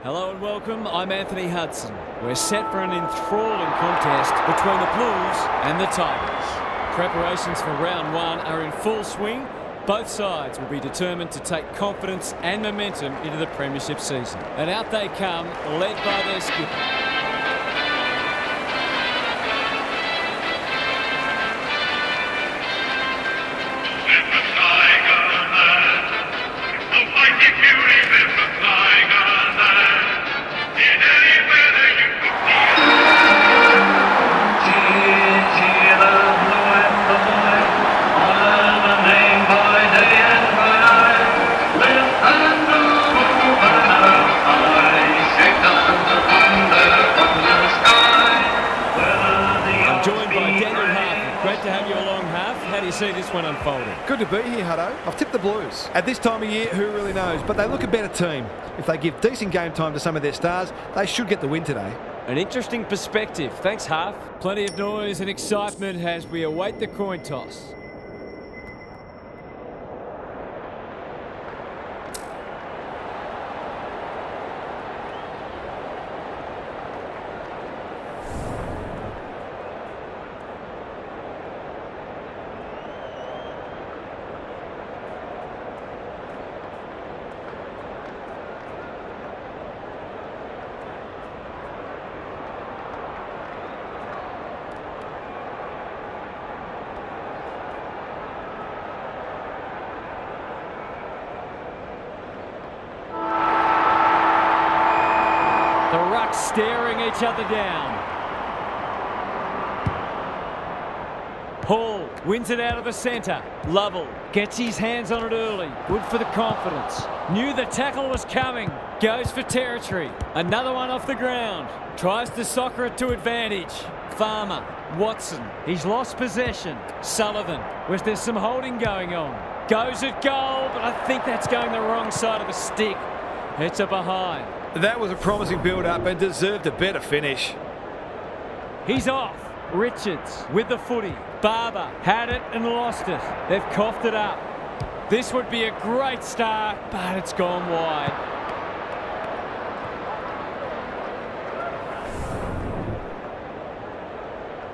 Hello and welcome, I'm Anthony Hudson. We're set for an enthralling contest between the Blues and the Tigers. Preparations for round one are in full swing. Both sides will be determined to take confidence and momentum into the premiership season. And out they come, led by their skipper. Great to have you along, Half. How do you see this one unfolding? Good to be here, Hutto. I've tipped the Blues. At this time of year, who really knows? But they look a better team. If they give decent game time to some of their stars, they should get the win today. An interesting perspective. Thanks, Half. Plenty of noise and excitement as we await the coin toss. The rucks staring each other down. Hall wins it out of the centre. Lovell gets his hands on it early. Good for the confidence. Knew the tackle was coming. Goes for territory. Another one off the ground. Tries to soccer it to advantage. Farmer. Watson. He's lost possession. Sullivan. Was there some holding going on? Goes at goal, but I think that's going the wrong side of the stick. It's a behind. That was a promising build-up and deserved a better finish. He's off. Richards with the footy. Barber had it and lost it. They've coughed it up. This would be a great start, but it's gone wide.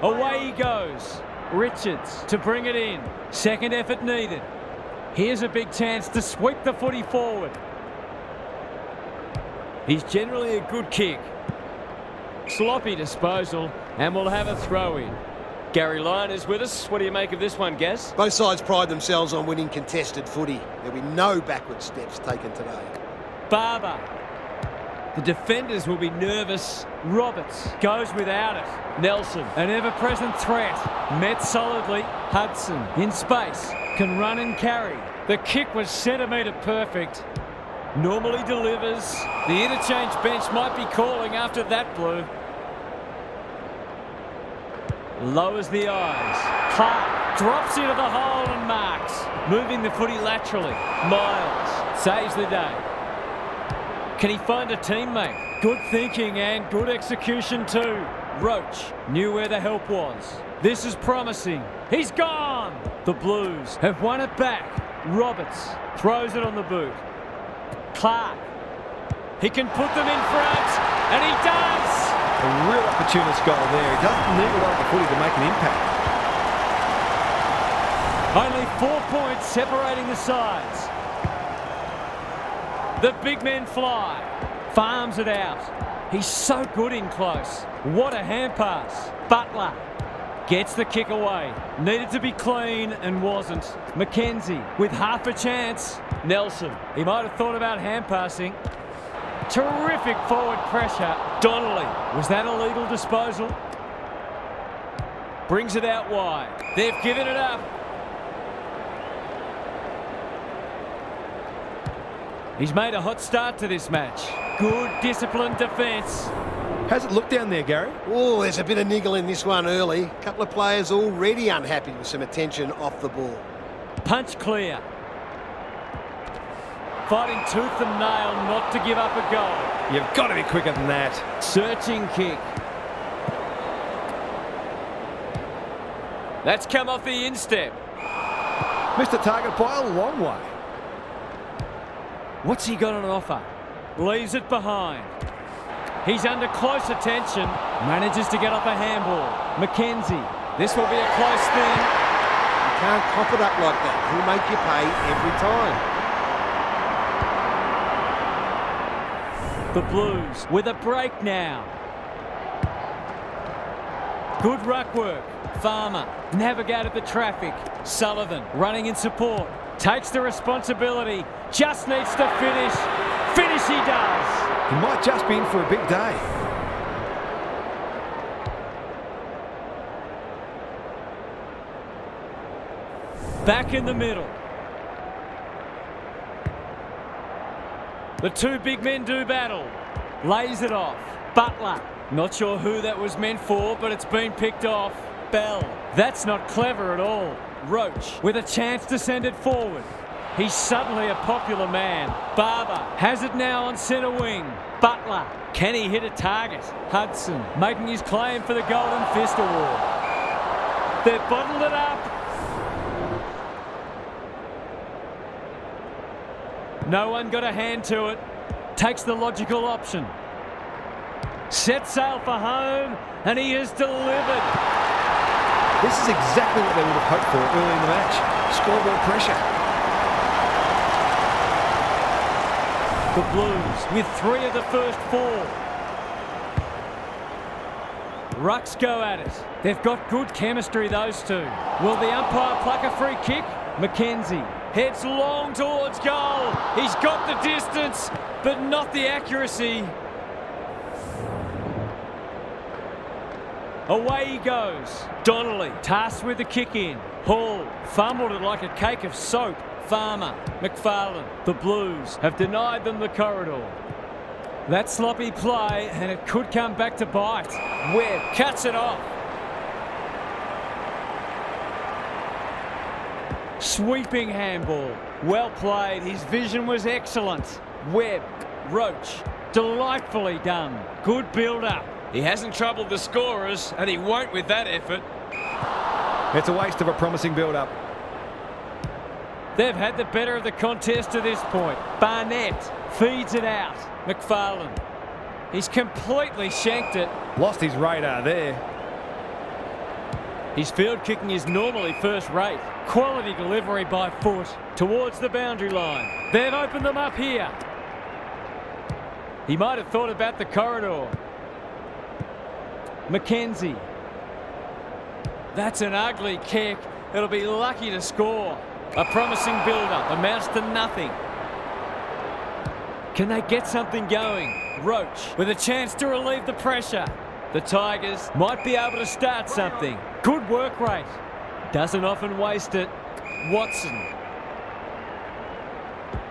Away he goes. Richards to bring it in. Second effort needed. Here's a big chance to sweep the footy forward. He's generally a good kick. Sloppy disposal, and we'll have a throw-in. Gary Lyon is with us. What do you make of this one, Gaz? Both sides pride themselves on winning contested footy. There'll be no backward steps taken today. Barber. The defenders will be nervous. Roberts goes without it. Nelson, an ever-present threat. Met solidly. Hudson in space. Can run and carry. The kick was centimetre perfect. Normally delivers. The interchange bench might be calling after that blue. Lowers the eyes. Clark drops into the hole and marks. Moving the footy laterally. Miles saves the day. Can he find a teammate? Good thinking and good execution too. Roach knew where the help was. This is promising. He's gone! The Blues have won it back. Roberts throws it on the boot. Clark. He can put them in front, and he does! A real opportunist goal there. He doesn't need a lot of the footy to make an impact. Only 4 points separating the sides. The big men fly. Farms it out. He's so good in close. What a hand pass. Butler gets the kick away. Needed to be clean and wasn't. McKenzie with half a chance. Nelson, he might have thought about hand passing. Terrific forward pressure. Donnelly, was that a legal disposal? Brings it out wide. They've given it up. He's made a hot start to this match. Good disciplined defence. How's it look down there, Gary? Oh, there's a bit of niggle in this one early. A couple of players already unhappy with some attention off the ball. Punch clear. Fighting tooth and nail not to give up a goal. You've got to be quicker than that. Searching kick. That's come off the instep. Missed the target by a long way. What's he got on offer? Leaves it behind. He's under close attention. Manages to get off a handball. Mackenzie. This will be a close thing. You can't cop it up like that. He'll make you pay every time. The Blues with a break now. Good ruck work. Farmer navigated the traffic. Sullivan running in support. Takes the responsibility. Just needs to finish. Finish he does. He might just be in for a big day. Back in the middle. The two big men do battle. Lays it off. Butler. Not sure who that was meant for, but it's been picked off. Bell. That's not clever at all. Roach with a chance to send it forward. He's suddenly a popular man. Barber has it now on centre wing. Butler. Can he hit a target? Hudson making his claim for the Golden Fist Award. They've bottled it up. No one got a hand to it. Takes the logical option. Set sail for home, and he has delivered. This is exactly what they would have hoped for early in the match. Scoreboard pressure. The Blues with 3 of the first 4. Rucks go at it. They've got good chemistry, those two. Will the umpire pluck a free kick? Mackenzie heads long towards goal. He's got the distance, but not the accuracy. Away he goes. Donnelly tasked with the kick in. Hall fumbled it like a cake of soap. Farmer, McFarlane. The Blues have denied them the corridor. That sloppy play, and it could come back to bite. Webb cuts it off. Sweeping handball. Well played. His vision was excellent. Webb. Roach. Delightfully done. Good build-up. He hasn't troubled the scorers, and he won't with that effort. It's a waste of a promising build-up. They've had the better of the contest to this point. Barnett feeds it out. McFarlane. He's completely shanked it. Lost his radar there. His field kicking is normally first rate. Quality delivery by foot towards the boundary line. They've opened them up here. He might have thought about the corridor. Mackenzie. That's an ugly kick. It'll be lucky to score. A promising build-up amounts to nothing. Can they get something going? Roach with a chance to relieve the pressure. The Tigers might be able to start something. Good work rate. Doesn't often waste it. Watson.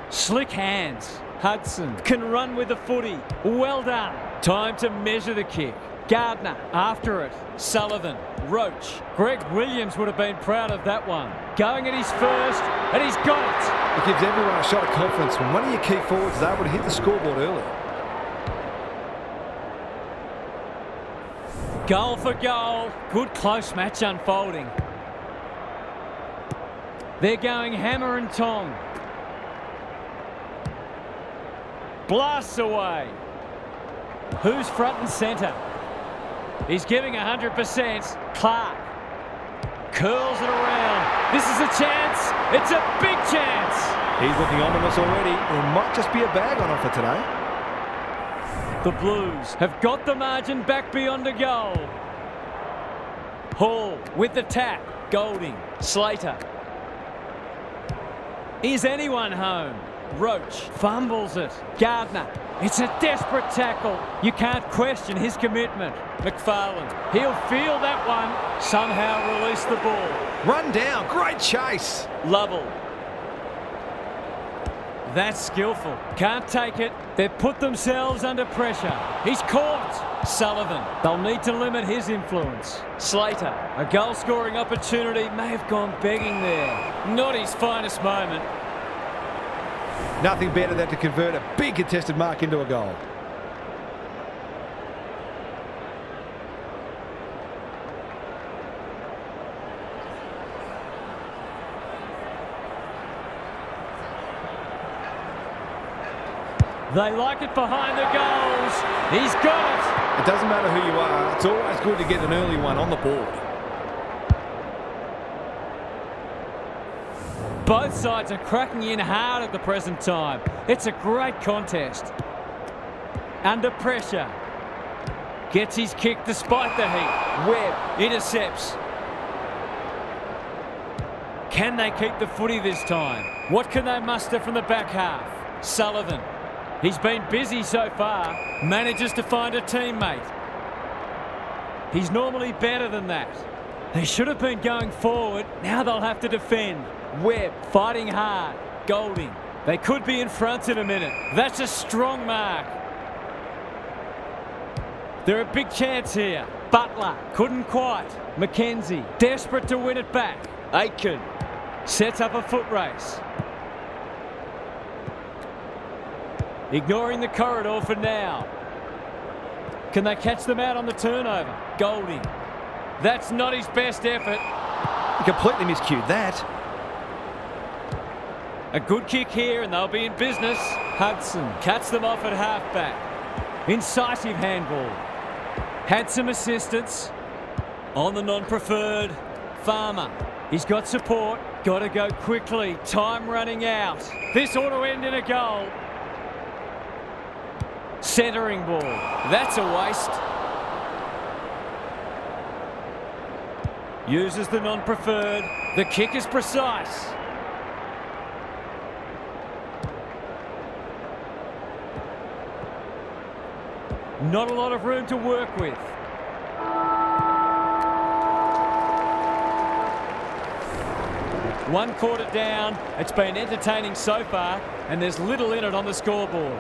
Slick hands. Hudson can run with the footy. Well done. Time to measure the kick. Gardner after it. Sullivan. Roach. Greg Williams would have been proud of that one. Going at his first, and he's got it. It gives everyone a shot of confidence when one of your key forwards is able to hit the scoreboard early. Goal for goal. Good close match unfolding. They're going hammer and tong. Blasts away. Who's front and centre? He's giving 100%. Clark curls it around. This is a chance. It's a big chance. He's looking ominous already. There might just be a bag on offer today. The Blues have got the margin back beyond a goal. Hall with the tap. Golding. Slater. Is anyone home? Roach fumbles it. Gardner. It's a desperate tackle. You can't question his commitment. McFarlane. He'll feel that one. Somehow release the ball. Run down. Great chase. Lovell. That's skillful. Can't take it. They've put themselves under pressure. He's caught. Sullivan. They'll need to limit his influence. Slater. A goal-scoring opportunity may have gone begging there. Not his finest moment. Nothing better than to convert a big contested mark into a goal. They like it behind the goals. He's got it. It doesn't matter who you are, it's always good to get an early one on the board. Both sides are cracking in hard at the present time. It's a great contest. Under pressure. Gets his kick despite the heat. Webb intercepts. Can they keep the footy this time? What can they muster from the back half? Sullivan. He's been busy so far. Manages to find a teammate. He's normally better than that. They should have been going forward. Now they'll have to defend. Webb fighting hard. Golding. They could be in front in a minute. That's a strong mark. They're a big chance here. Butler couldn't quite. McKenzie desperate to win it back. Aitken sets up a foot race. Ignoring the corridor for now. Can they catch them out on the turnover? Golding. That's not his best effort. He completely miscued that. A good kick here and they'll be in business. Hudson cuts them off at halfback. Incisive handball. Had some assistance. On the non-preferred. Farmer. He's got support. Got to go quickly. Time running out. This ought to end in a goal. Centering ball. That's a waste. Uses the non-preferred. The kick is precise. Not a lot of room to work with. One quarter down. It's been entertaining so far, and there's little in it on the scoreboard.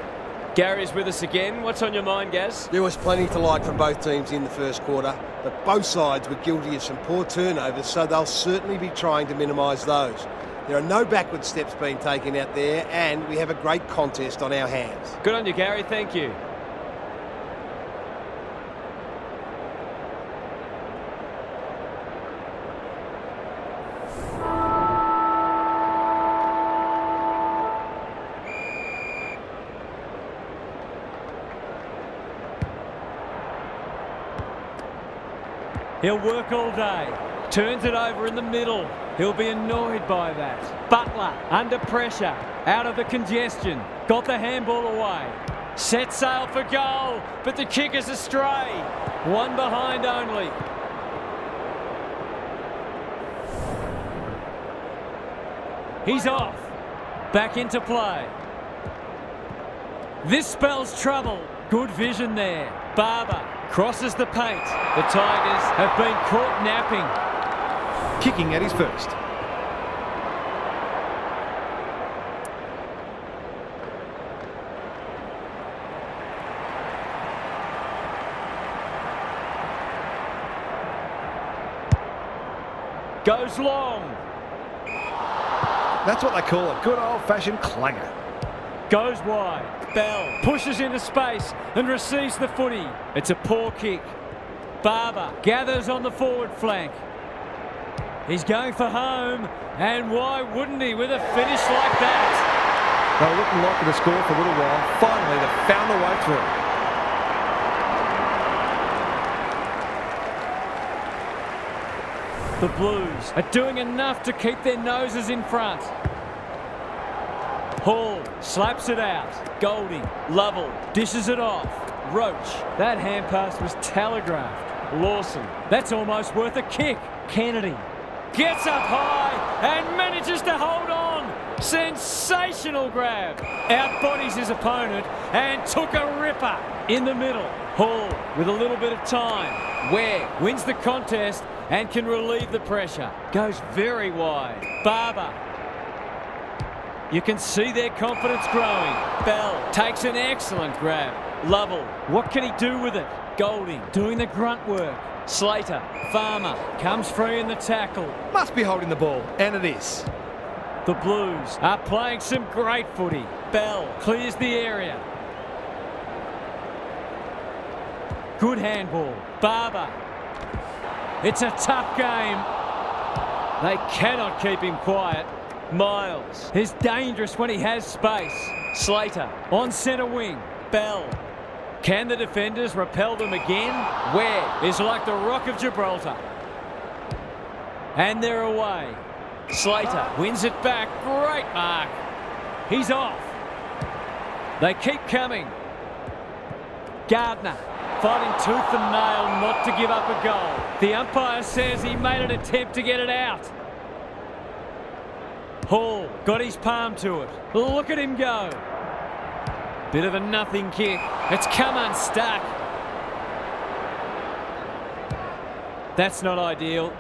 Gary's with us again. What's on your mind, Gaz? There was plenty to like from both teams in the first quarter, but both sides were guilty of some poor turnovers, so they'll certainly be trying to minimise those. There are no backward steps being taken out there, and we have a great contest on our hands. Good on you, Gary. Thank you. He'll work all day. Turns it over in the middle. He'll be annoyed by that. Butler, under pressure. Out of the congestion. Got the handball away. Set sail for goal, but the kick is astray. One behind only. He's off. Back into play. This spells trouble. Good vision there. Barber crosses the paint. The Tigers have been caught napping. Kicking at his first. Goes long. That's what they call a good old-fashioned clanger. Goes wide. Bell pushes into space and receives the footy. It's a poor kick. Barber gathers on the forward flank. He's going for home, and why wouldn't he with a finish like that? They were looking likely to score for a little while. Finally, they found a way through. The Blues are doing enough to keep their noses in front. Hall slaps it out. Golding, Lovell, dishes it off. Roach, that hand pass was telegraphed. Lawson, that's almost worth a kick. Kennedy gets up high and manages to hold on. Sensational grab. Outbodies his opponent and took a ripper in the middle. Hall with a little bit of time. Ware wins the contest and can relieve the pressure. Goes very wide. Barber. You can see their confidence growing. Bell takes an excellent grab. Lovell, what can he do with it? Golding doing the grunt work. Slater, Farmer, comes free in the tackle. Must be holding the ball, and it is. The Blues are playing some great footy. Bell clears the area. Good handball. Barber. It's a tough game. They cannot keep him quiet. Miles is dangerous when he has space. Slater on centre wing. Bell. Can the defenders repel them again? Webb is like the Rock of Gibraltar. And they're away. Slater wins it back. Great mark. He's off. They keep coming. Gardner fighting tooth and nail not to give up a goal. The umpire says he made an attempt to get it out. Hall got his palm to it. Look at him go. Bit of a nothing kick. It's come unstuck. That's not ideal.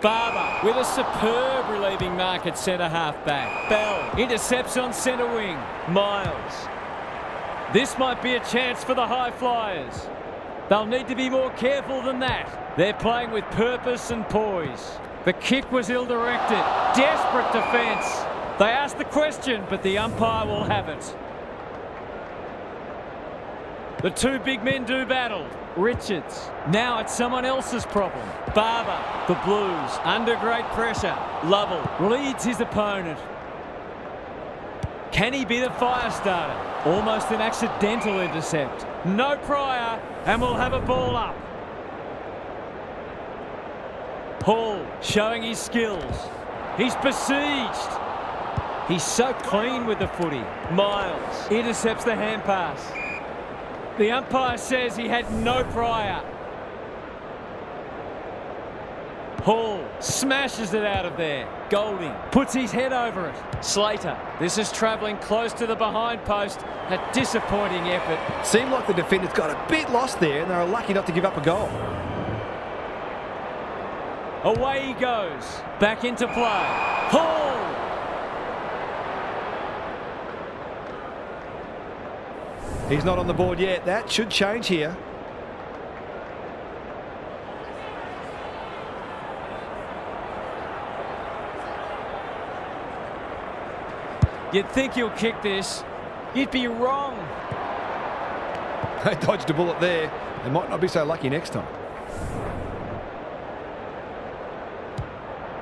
Barber with a superb relieving mark at centre half-back. Bell intercepts on centre wing. Miles. This might be a chance for the high flyers. They'll need to be more careful than that. They're playing with purpose and poise. The kick was ill-directed. Desperate defence. They asked the question, but the umpire will have it. The two big men do battle. Richards. Now it's someone else's problem. Barber. The Blues under great pressure. Lovell leads his opponent. Can he be the fire starter? Almost an accidental intercept. No prior, and we'll have a ball up. Hall showing his skills. He's besieged. He's so clean with the footy. Miles intercepts the hand pass. The umpire says he had no prior. Hall smashes it out of there. Golding puts his head over it. Slater. This is travelling close to the behind post. A disappointing effort. Seemed like the defenders got a bit lost there and they were lucky not to give up a goal. Away he goes. Back into play. Hall! He's not on the board yet. That should change here. You'd think he'll kick this. You'd be wrong. They dodged a bullet there. They might not be so lucky next time.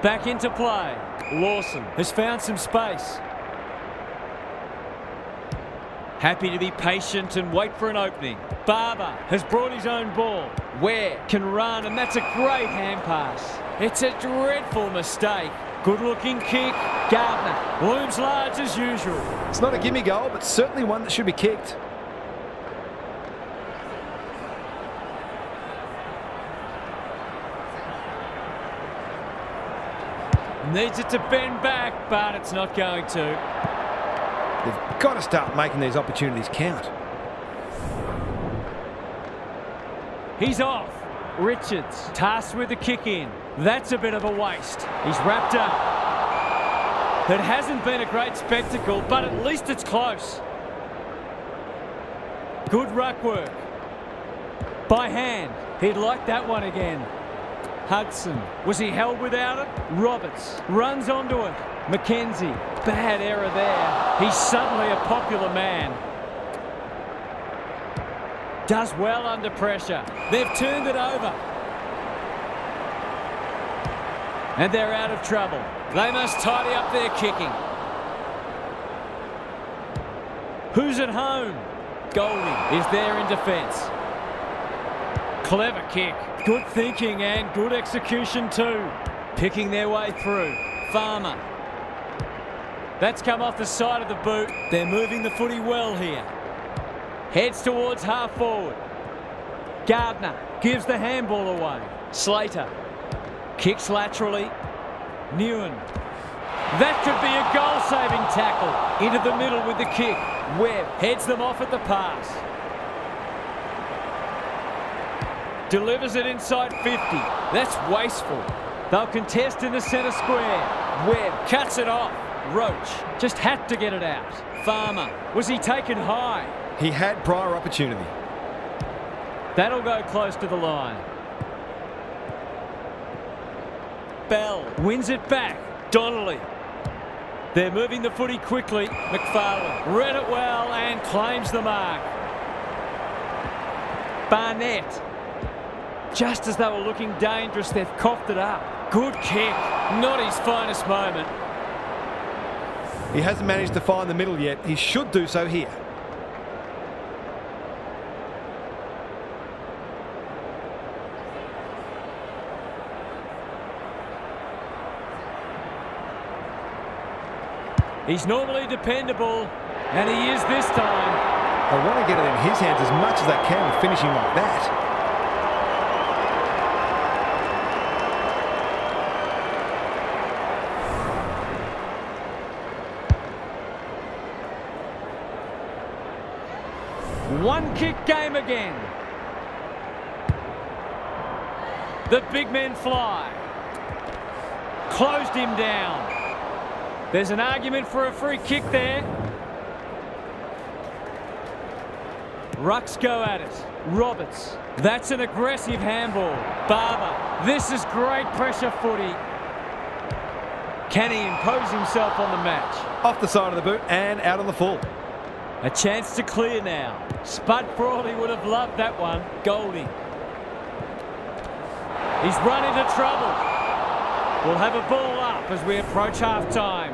Back into play. Lawson has found some space. Happy to be patient and wait for an opening. Barber has brought his own ball. Ware can run, and that's a great hand pass. It's a dreadful mistake. Good-looking kick. Gardner looms large as usual. It's not a gimme goal, but certainly one that should be kicked. Needs it to bend back, but it's not going to. They've got to start making these opportunities count. He's off. Richards tasked with the kick in. That's a bit of a waste. He's wrapped up. It hasn't been a great spectacle, but at least it's close. Good ruck work. By hand. He'd like that one again. Hudson. Was he held without it? Roberts runs onto it. McKenzie. Bad error there. He's suddenly a popular man. Does well under pressure. They've turned it over. And they're out of trouble. They must tidy up their kicking. Who's at home? Golding is there in defence. Clever kick. Good thinking and good execution too. Picking their way through. Farmer. That's come off the side of the boot. They're moving the footy well here. Heads towards half forward. Gardner gives the handball away. Slater kicks laterally. Newen. That could be a goal-saving tackle. Into the middle with the kick. Webb heads them off at the pass. Delivers it inside 50. That's wasteful. They'll contest in the centre square. Webb cuts it off. Roach just had to get it out. Farmer. Was he taken high? He had prior opportunity. That'll go close to the line. Bell wins it back. Donnelly. They're moving the footy quickly. McFarlane read it well and claims the mark. Barnett. Just as they were looking dangerous, they've coughed it up. Good kick. Not his finest moment. He hasn't managed to find the middle yet. He should do so here. He's normally dependable, and he is this time. They want to get it in his hands as much as they can with finishing like that. One kick game again. The big men fly. Closed him down. There's an argument for a free kick there. Rucks go at it. Roberts. That's an aggressive handball. Barber. This is great pressure footy. Can he impose himself on the match? Off the side of the boot and out on the full. A chance to clear now. Spud Frawley would have loved that one. Golding. He's run into trouble. We'll have a ball up as we approach half-time.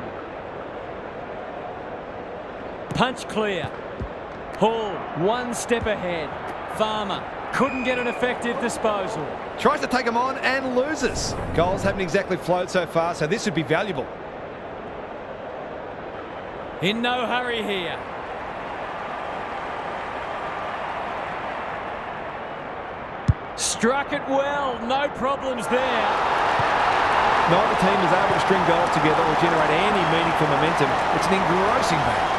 Punch clear. Hall, one step ahead. Farmer couldn't get an effective disposal. Tries to take him on and loses. Goals haven't exactly flowed so far, so this would be valuable. In no hurry here. Struck it well, no problems there. Neither team is able to string goals together or generate any meaningful momentum. It's an engrossing battle.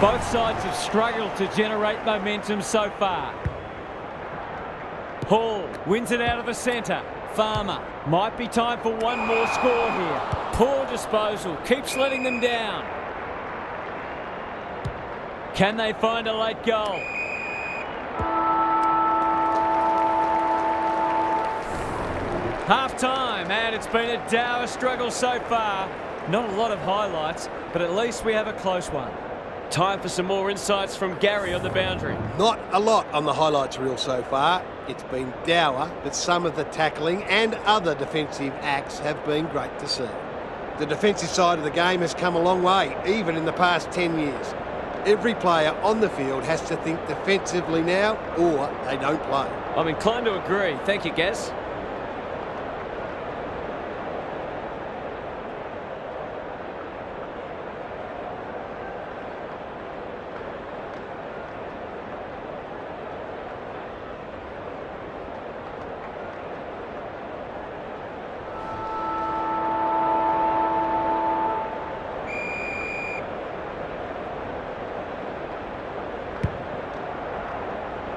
Both sides have struggled to generate momentum so far. Hall wins it out of the centre. Farmer. Might be time for one more score here. Poor disposal. Keeps letting them down. Can they find a late goal? Half-time, and it's been a dour struggle so far. Not a lot of highlights, but at least we have a close one. Time for some more insights from Gary on the boundary. Not a lot on the highlights reel so far. It's been dour, but some of the tackling and other defensive acts have been great to see. The defensive side of the game has come a long way, even in the past 10 years. Every player on the field has to think defensively now, or they don't play. I'm inclined to agree. Thank you, Gaz.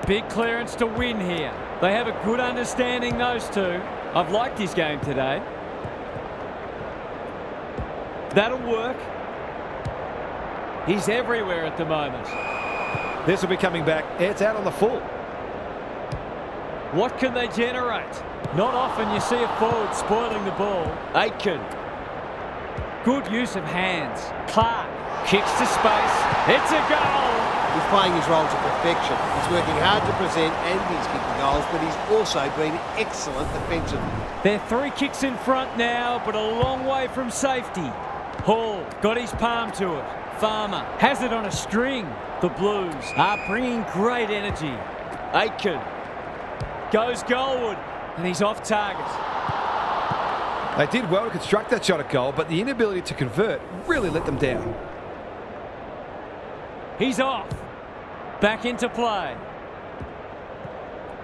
Big clearance to win here. They have a good understanding, those two. I've liked his game today. That'll work. He's everywhere at the moment. This will be coming back. It's out on the full. What can they generate? Not often you see a forward spoiling the ball. Aitken. Good use of hands. Clark kicks to space. It's a goal. He's playing his role to perfection. He's working hard to present and he's kicking goals, but he's also been excellent defensively. They're 3 kicks in front now, but a long way from safety. Hall got his palm to it. Farmer has it on a string. The Blues are bringing great energy. Aitken goes goalward, and he's off target. They did well to construct that shot at goal, but the inability to convert really let them down. He's off. Back into play.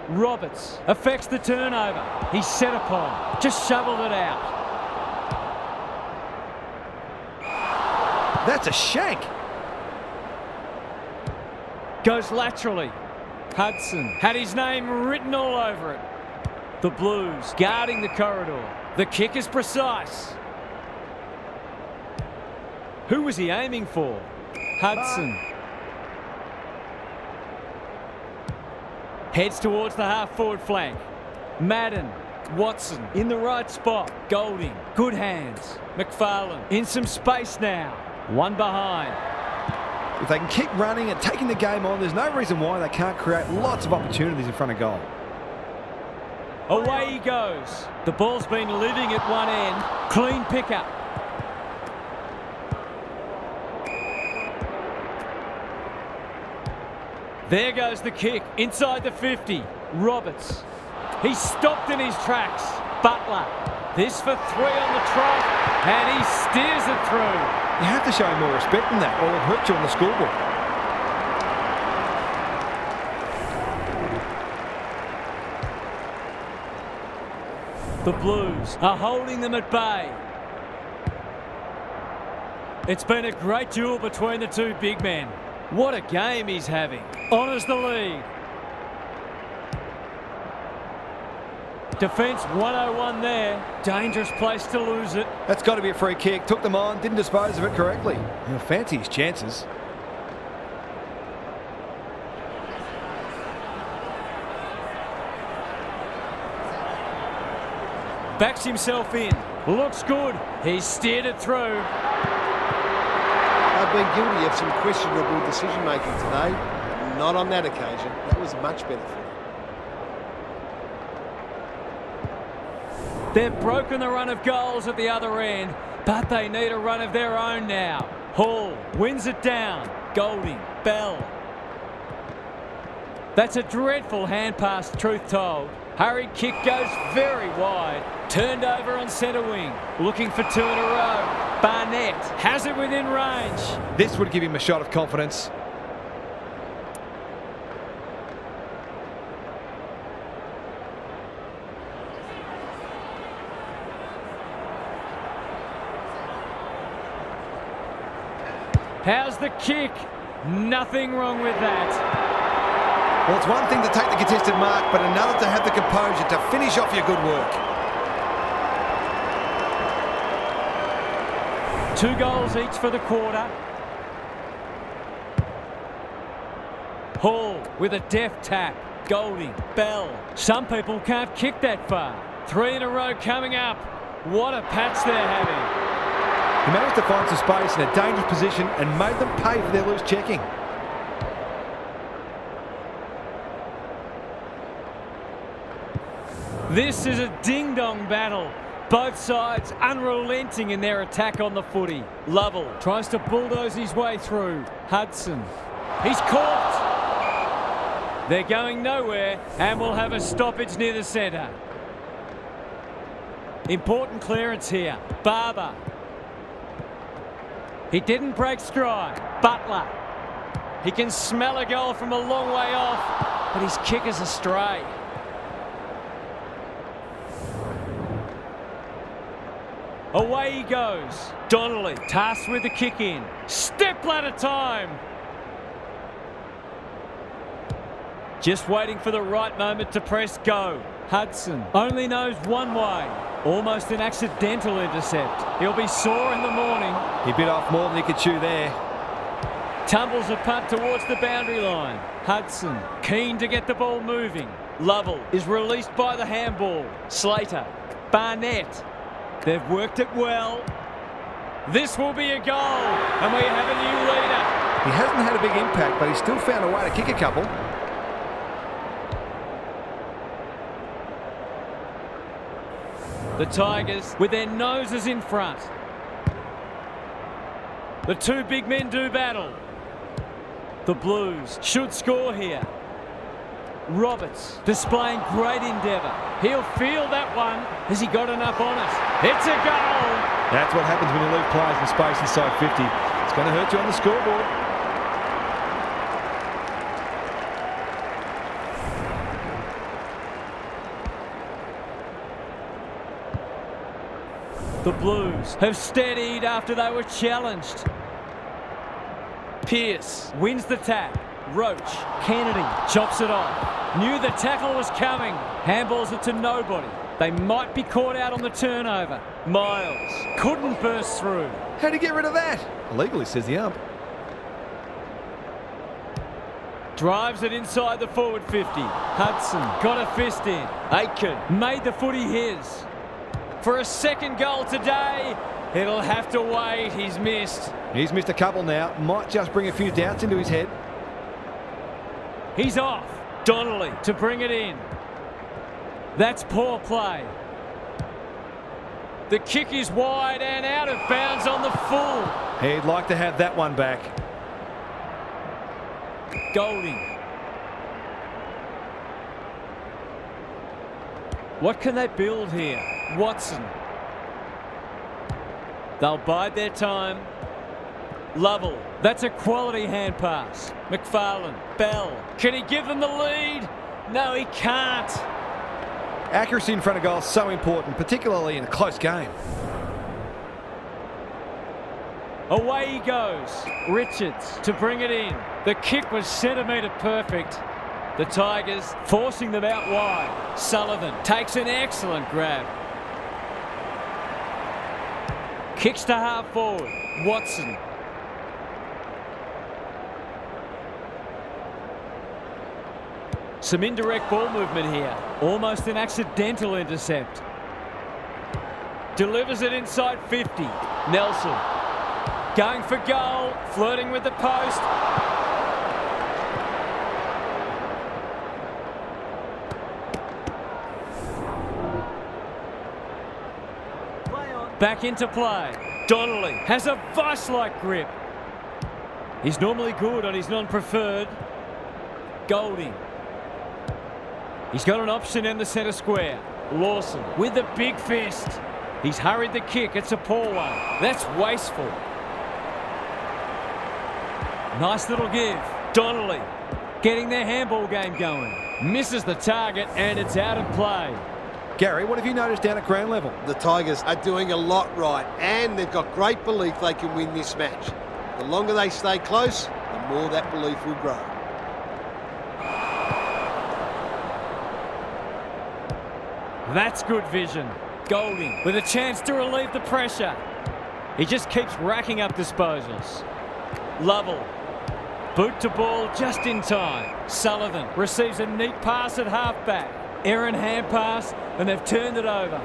Roberts affects the turnover. He's set upon. Just shoveled it out. That's a shank. Goes laterally. Hudson had his name written all over it. The Blues guarding the corridor. The kick is precise. Who was he aiming for? Hudson. Heads towards the half-forward flank. Madden. Watson in the right spot. Golding. Good hands. McFarlane in some space now. One behind. If they can keep running and taking the game on, there's no reason why they can't create lots of opportunities in front of goal. Away he goes. The ball's been living at one end. Clean pickup. There goes the kick. Inside the 50. Roberts. He's stopped in his tracks. Butler. This for 3 on the trot. And he steers it through. You have to show him more respect than that, or it'll hurt you on the scoreboard. The Blues are holding them at bay. It's been a great duel between the two big men. What a game he's having. Honours the lead. Defence 101 there. Dangerous place to lose it. That's got to be a free kick. Took them on, didn't dispose of it correctly. He'll fancy his chances. Backs himself in. Looks good. He's steered it through. They've been guilty of some questionable decision-making today. Not on that occasion. That was much better for them. They've broken the run of goals at the other end, but they need a run of their own now. Hall wins it down. Golding, Bell. That's a dreadful hand pass, truth told. Hurried kick goes very wide. Turned over on centre wing. Looking for 2 in a row. Barnett has it within range. This would give him a shot of confidence. How's the kick? Nothing wrong with that. Well, it's one thing to take the contested mark, but another to have the composure to finish off your good work. 2 goals each for the quarter. Hall with a deft tap. Golding, Bell. Some people can't kick that far. 3 in a row coming up. What a patch they're having. He managed to find some space in a dangerous position and made them pay for their loose checking. This is a ding-dong battle. Both sides unrelenting in their attack on the footy. Lovell tries to bulldoze his way through. Hudson. He's caught. They're going nowhere and will have a stoppage near the centre. Important clearance here. Barber. He didn't break stride. Butler. He can smell a goal from a long way off, but his kick is astray. Away he goes. Donnelly tasked with the kick in. Step ladder time. Just waiting for the right moment to press go. Hudson only knows one way. Almost an accidental intercept. He'll be sore in the morning. He bit off more than he could chew there. Tumbles a punt towards the boundary line. Hudson keen to get the ball moving. Lovell is released by the handball. Slater. Barnett. They've worked it well. This will be a goal, and we have a new leader. He hasn't had a big impact, but he's still found a way to kick a couple. The Tigers with their noses in front. The two big men do battle. The Blues should score here. Roberts displaying great endeavour. He'll feel that one. Has he got enough on it? It's a goal! That's what happens when you leave players in space inside 50. It's going to hurt you on the scoreboard. The Blues have steadied after they were challenged. Pearce wins the tap. Roach, Kennedy chops it off. Knew the tackle was coming. Handballs it to nobody. They might be caught out on the turnover. Miles couldn't burst through. How'd he get rid of that? Illegally, says the ump. Drives it inside the forward 50. Hudson got a fist in. Aitken made the footy his. For a second goal today, it'll have to wait. He's missed. He's missed a couple now. Might just bring a few doubts into his head. He's off. Donnelly to bring it in. That's poor play. The kick is wide and out of bounds on the full. He'd like to have that one back. Golding. What can they build here? Watson. They'll bide their time. Lovell. That's a quality hand pass. McFarlane. Bell. Can he give them the lead? No, he can't. Accuracy in front of goal is so important, particularly in a close game. Away he goes. Richards to bring it in. The kick was centimetre perfect. The Tigers forcing them out wide. Sullivan takes an excellent grab. Kicks to half forward. Watson. Some indirect ball movement here. Almost an accidental intercept. Delivers it inside 50. Nelson. Going for goal. Flirting with the post. Back into play. Donnelly has a vice-like grip. He's normally good on his non-preferred. Golding. He's got an option in the centre square. Lawson with a big fist. He's hurried the kick. It's a poor one. That's wasteful. Nice little give. Donnelly getting their handball game going. Misses the target and it's out of play. Gary, what have you noticed down at ground level? The Tigers are doing a lot right, and they've got great belief they can win this match. The longer they stay close, the more that belief will grow. That's good vision. Golding with a chance to relieve the pressure. He just keeps racking up disposals. Lovell. Boot to ball just in time. Sullivan receives a neat pass at halfback. Errant hand pass, and they've turned it over.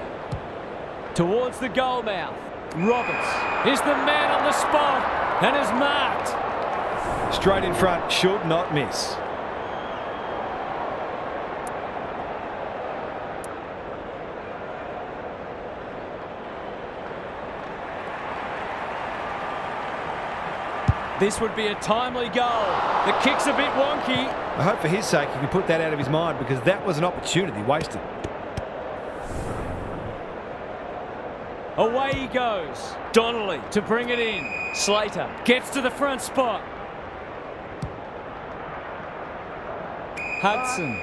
Towards the goal mouth. Roberts is the man on the spot and is marked. Straight in front, should not miss. This would be a timely goal. The kick's a bit wonky. I hope for his sake he can put that out of his mind, because that was an opportunity wasted. Away he goes. Donnelly to bring it in. Slater gets to the front spot. Hudson.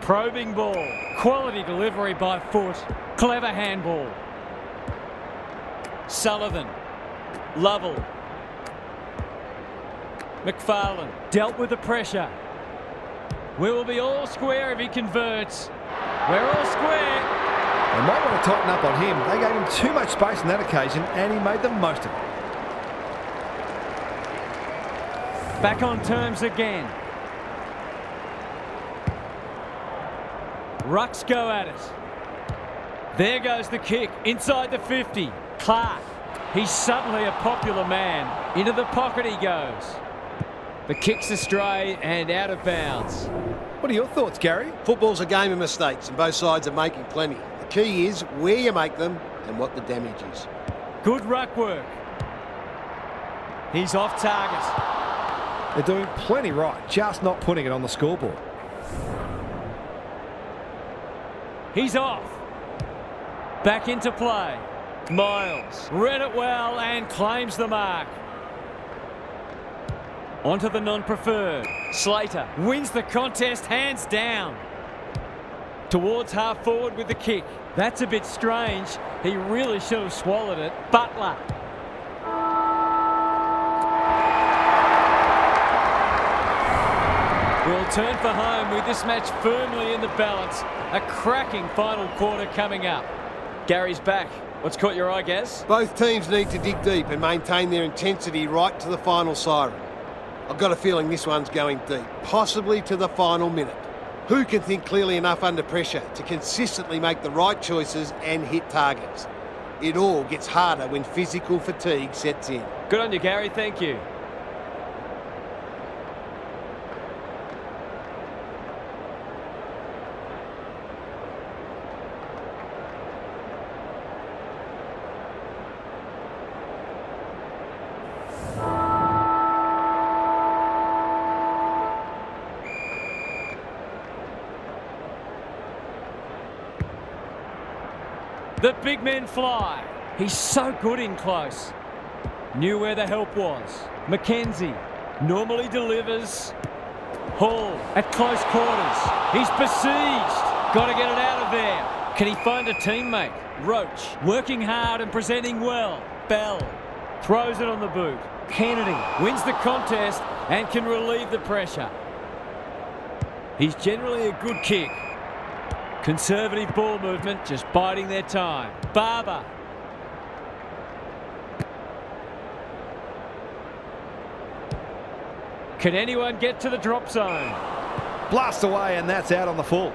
Probing ball. Quality delivery by foot. Clever handball. Sullivan. Lovell. McFarlane dealt with the pressure. We will be all square if he converts. We're all square. They might want to tighten up on him. They gave him too much space on that occasion, and he made the most of it. Back on terms again. Rucks go at it. There goes the kick inside the 50. Clark. He's suddenly a popular man. Into the pocket he goes. The kick's astray and out of bounds. What are your thoughts, Gary? Football's a game of mistakes, and both sides are making plenty. The key is where you make them and what the damage is. Good ruck work. He's off target. They're doing plenty right, just not putting it on the scoreboard. He's off. Back into play. Miles read it well and claims the mark. Onto the non-preferred. Slater wins the contest hands down. Towards half forward with the kick. That's a bit strange. He really should have swallowed it. Butler. We'll turn for home with this match firmly in the balance. A cracking final quarter coming up. Gary's back. What's caught your eye, Gaz? Both teams need to dig deep and maintain their intensity right to the final siren. I've got a feeling this one's going deep, possibly to the final minute. Who can think clearly enough under pressure to consistently make the right choices and hit targets? It all gets harder when physical fatigue sets in. Good on you, Gary. Thank you. The big men fly. He's so good in close. Knew where the help was. Mackenzie normally delivers. Hall at close quarters. He's besieged. Got to get it out of there. Can he find a teammate? Roach working hard and presenting well. Bell throws it on the boot. Kennedy wins the contest and can relieve the pressure. He's generally a good kick. Conservative ball movement, just biding their time. Barber. Can anyone get to the drop zone? Blast away, and that's out on the full.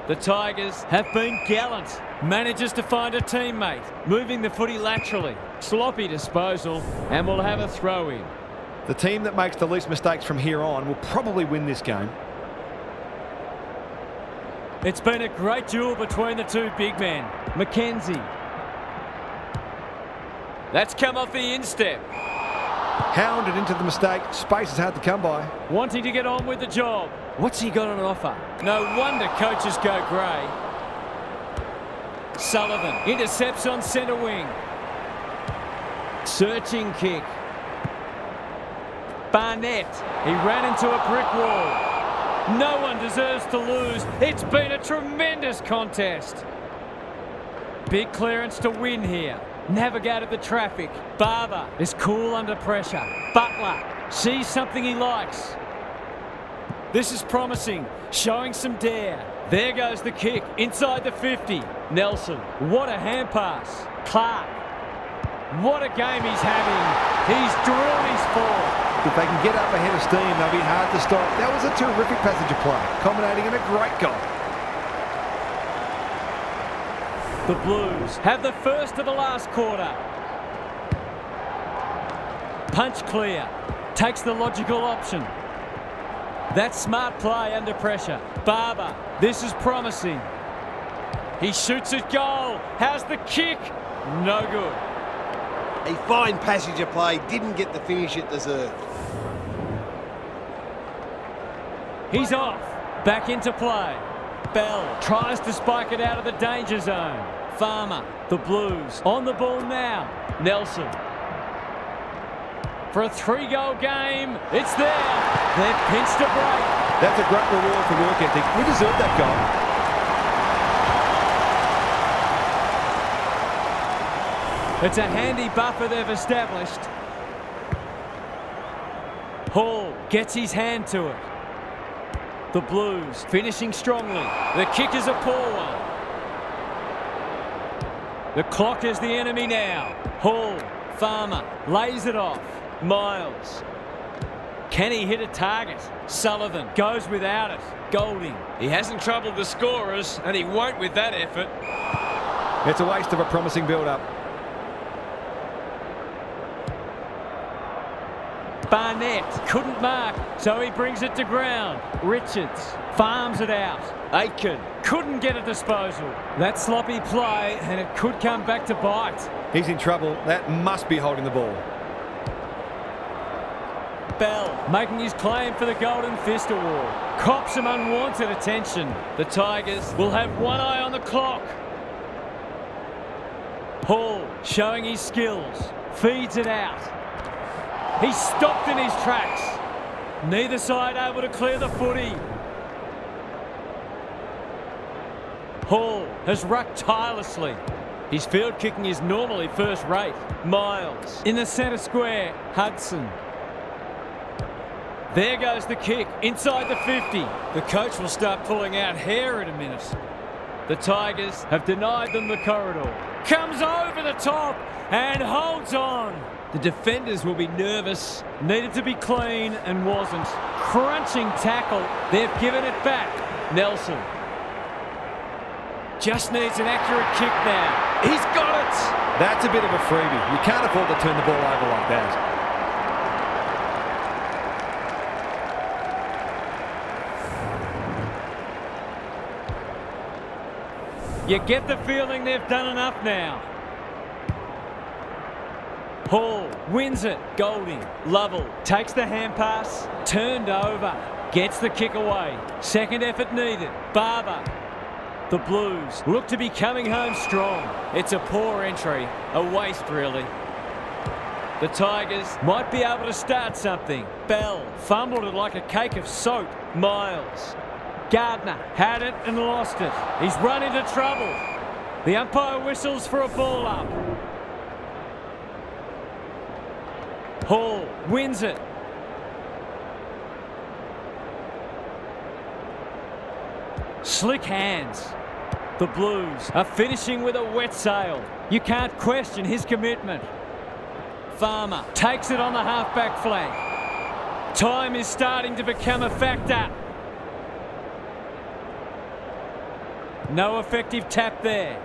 The Tigers have been gallant. Manages to find a teammate. Moving the footy laterally. Sloppy disposal, and we'll have a throw in. The team that makes the least mistakes from here on will probably win this game. It's been a great duel between the two big men. Mackenzie. That's come off the instep. Hounded into the mistake. Space is hard to come by. Wanting to get on with the job. What's he got on offer? No wonder coaches go grey. Sullivan intercepts on centre wing. Searching kick. Barnett. He ran into a brick wall. No one deserves to lose. It's been a tremendous contest. Big clearance to win here. Navigated the traffic. Barber is cool under pressure. Butler sees something he likes. This is promising, showing some dare. There goes the kick inside the 50. Nelson, what a hand pass. Clark, what a game he's having. He's drilled his four. If they can get up ahead of steam, they'll be hard to stop. That was a terrific passage of play, culminating in a great goal. The Blues have the first of the last quarter. Punch clear. Takes the logical option. That's smart play under pressure. Barber, this is promising. He shoots at goal. How's the kick? No good. A fine passage of play, didn't get the finish it deserved. He's off. Back into play. Bell tries to spike it out of the danger zone. Farmer, the Blues, on the ball now. Nelson. For a 3-goal game, it's there. They've pinched a break. That's a great reward for work ethic. We deserve that goal. It's a handy buffer they've established. Hall gets his hand to it. The Blues finishing strongly. The kick is a poor one. The clock is the enemy now. Hall, Farmer, lays it off. Miles. Can he hit a target? Sullivan goes without it. Golding. He hasn't troubled the scorers, and he won't with that effort. It's a waste of a promising build-up. Barnett couldn't mark, so he brings it to ground. Richards farms it out. Aitken couldn't get a disposal. That sloppy play, and it could come back to bite. He's in trouble. That must be holding the ball. Bell making his claim for the Golden Fist Award. Cops some unwanted attention. The Tigers will have one eye on the clock. Hall showing his skills. Feeds it out. He's stopped in his tracks. Neither side able to clear the footy. Hall has rucked tirelessly. His field kicking is normally first rate. Miles in the centre square. Hudson. There goes the kick inside the 50. The coach will start pulling out hair in a minute. The Tigers have denied them the corridor. Comes over the top and holds on. The defenders will be nervous. Needed to be clean and wasn't. Crunching tackle. They've given it back. Nelson. Just needs an accurate kick now. He's got it. That's a bit of a freebie. You can't afford to turn the ball over like that. You get the feeling they've done enough now. Hall wins it. Golding. Lovell takes the hand pass. Turned over. Gets the kick away. Second effort needed. Barber. The Blues look to be coming home strong. It's a poor entry, a waste really. The Tigers might be able to start something. Bell fumbled it like a cake of soap. Miles. Gardner had it and lost it. He's run into trouble. The umpire whistles for a ball up. Hall wins it. Slick hands. The Blues are finishing with a wet sail. You can't question his commitment. Farmer takes it on the half-back flank. Time is starting to become a factor. No effective tap there.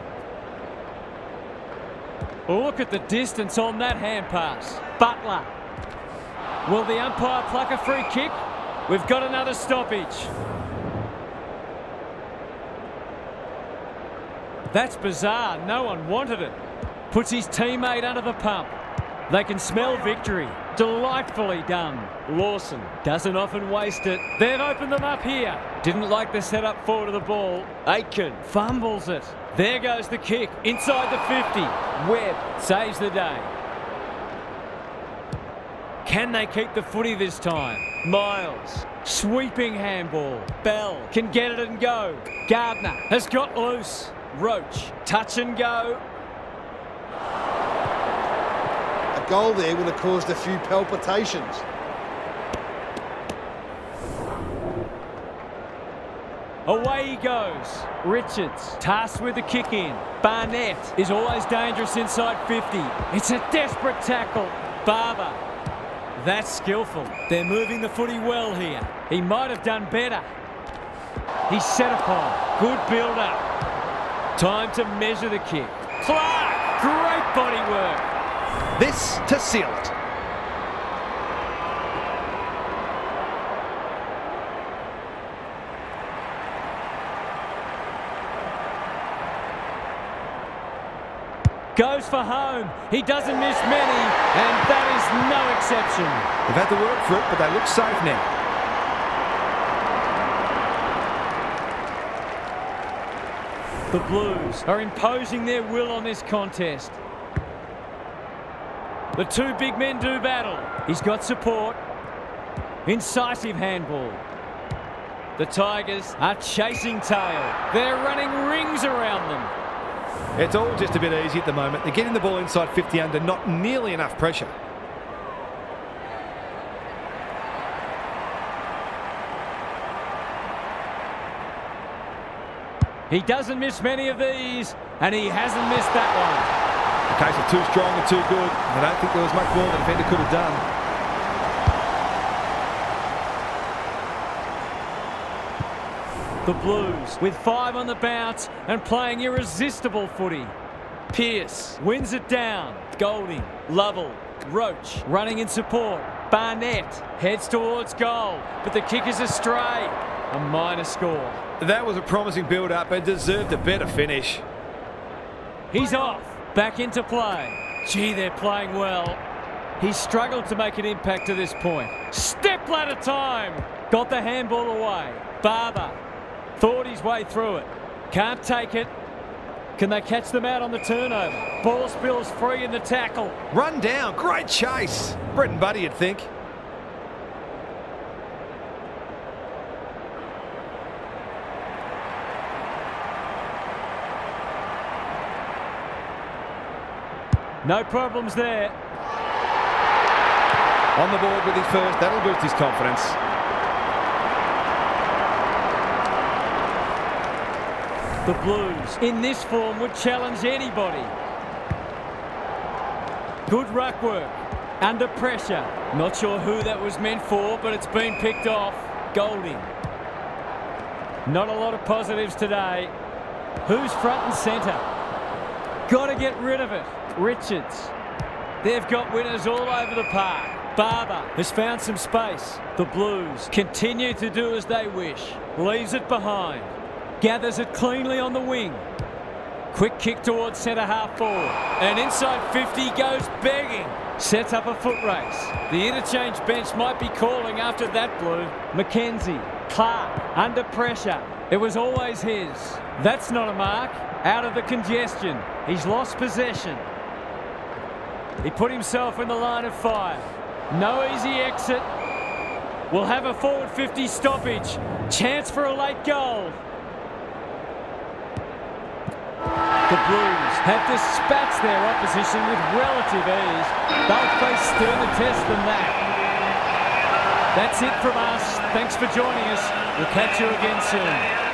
Look at the distance on that hand pass. Butler. Will the umpire pluck a free kick? We've got another stoppage. That's bizarre. No one wanted it. Puts his teammate under the pump. They can smell victory. Delightfully done. Lawson doesn't often waste it. They've opened them up here. Didn't like the setup forward of the ball. Aitken fumbles it. There goes the kick. Inside the 50. Webb saves the day. Can they keep the footy this time? Miles. Sweeping handball. Bell can get it and go. Gardner has got loose. Roach. Touch and go. A goal there would have caused a few palpitations. Away he goes. Richards tasked with the kick in. Barnett is always dangerous inside 50. It's a desperate tackle. Barber. That's skillful. They're moving the footy well here. He might have done better. He's set upon. Good build-up. Time to measure the kick. Clark! Great body work. This to seal it. Goes for home. He doesn't miss many, and that is no exception. They've had to work for it, but they look safe now. The Blues are imposing their will on this contest. The two big men do battle. He's got support. Incisive handball. The Tigers are chasing tail. They're running rings around them. It's all just a bit easy at the moment. They're getting the ball inside 50 under not nearly enough pressure. He doesn't miss many of these, and he hasn't missed that one. A case of too strong and too good. I don't think there was much more the defender could have done. The Blues with 5 on the bounce and playing irresistible footy. Pearce wins it down. Golding, Lovell, Roach running in support. Barnett heads towards goal, but the kick is astray. A minor score. That was a promising build-up and deserved a better finish. He's off. Back into play. Gee, they're playing well. He's struggled to make an impact to this point. Step ladder time. Got the handball away. Barber thought his way through it. Can't take it. Can they catch them out on the turnover? Ball spills free in the tackle. Run down. Great chase. Brett and Buddy, you'd think. No problems there. On the board with his first. That'll boost his confidence. The Blues, in this form, would challenge anybody. Good ruck work. Under pressure. Not sure who that was meant for, but it's been picked off. Golding. Not a lot of positives today. Who's front and centre? Got to get rid of it. Richards. They've got winners all over the park. Barber has found some space. The Blues continue to do as they wish. Leaves it behind. Gathers it cleanly on the wing. Quick kick towards centre half forward. And inside 50 goes begging. Sets up a foot race. The interchange bench might be calling after that, Blue. McKenzie. Clark under pressure. It was always his. That's not a mark. Out of the congestion. He's lost possession. He put himself in the line of fire. No easy exit. We'll have a forward 50 stoppage. Chance for a late goal. The Blues have dispatched their opposition with relative ease. They'll face sterner test than that. That's it from us. Thanks for joining us. We'll catch you again soon.